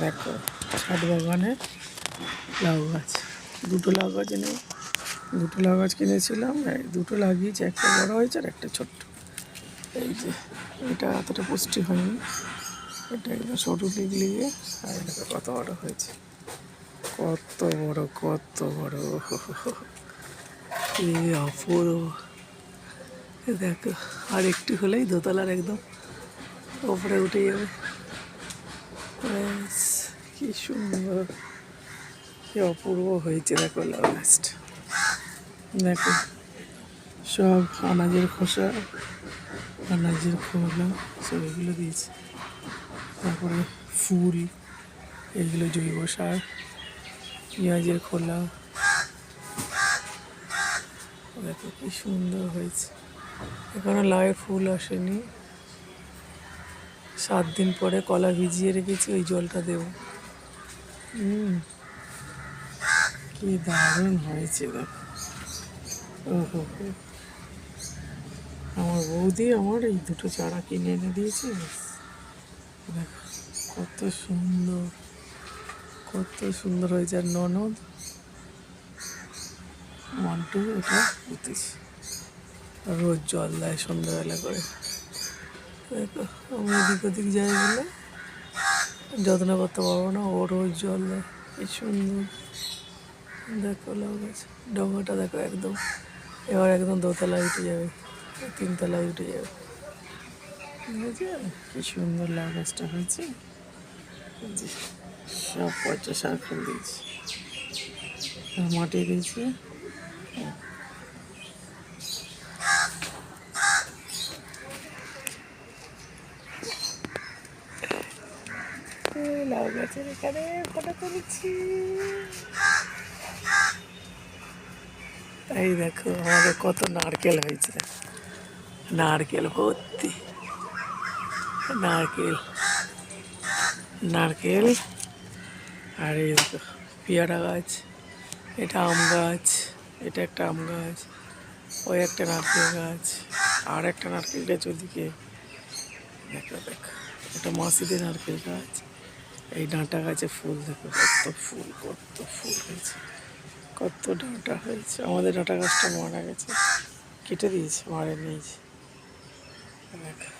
দেখো ছাদ বাগানে লাউ গাছ, দুটো লাউ গাছ এনে দুটো লাউ গাছ কিনেছিলাম, দুটো লাগিয়েছি, একটা বড় হয়েছে আর একটা ছোট্ট। এই যে এটা এতটা পুষ্টি হয়নি, এটা একদম সরু লিগলিয়ে, আর দেখো কত বড় হয়েছে, কত বড় কত বড়, কি অপূর্ব। দেখো আর একটু হলেই দোতলার একদম ওপরে উঠে যাবে। ব্যাস, কি সুন্দর, কি অপূর্ব হয়েছে। দেখো লাউ গাছটা, দেখো সব আনাজের খোসা, আনাজের খোলা সব এগুলো দিয়েছে, তারপরে ফুল, এগুলো জৈব সার, পেঁয়াজের খোলা, দেখো কি সুন্দর হয়েছে। এখনো লাউয়ে ফুল আসেনি, 7 দিন পরে কলা ভিজিয়ে রেখেছি, ওই জলটা দেবো। কি দারুণ হয়েছে দেখো। ওহো, আমার বৌদি আমার এই দুটো চারা কিনে এনে দিয়েছে। দেখো কত সুন্দর, কত সুন্দর হয়েছে। আর ননদ মন্টু এটা পুঁতেছে, রোজ জল দেয় সন্ধ্যাবেলা করে। দেখো আমি এদিক ওদিক যাই বলে যত্ন করতে পারবো না, ও রোজ জল দেয়, কি সুন্দর। দেখো লাউ গাছ ডগাটা দেখো একদম, এবার একদম দোতলায় উঠে যাবে, 3 তলায় উঠে যাবে। বুঝেছে কি সুন্দর লাউ গাছটা হয়েছে। যে সব পচা সার ফেলে দিয়েছি আর মাটি দিয়েছি। লাউ গাছের এখানে ফটো তুলেছি। এই দেখো আমাদের কত নারকেল হয়েছে, নারকেল ভর্তি, নারকেল নারকেল। আর এই দেখো পেয়ারা গাছ, এটা আম গাছ, এটা একটা আম গাছ, ওই একটা নারকেল গাছ, আর একটা নারকেল গাছ ওদিকে। দেখো দেখো এটা মাসিদের নারকেল গাছ। এই ডাঁটা গাছে ফুল দেখো, কত ফুল, কত ফুল হয়েছে, কত ডাঁটা হয়েছে। আমাদের ডাঁটা গাছটা মারা গেছে, কেটে দিয়েছে, মারে নিয়েছে। দেখো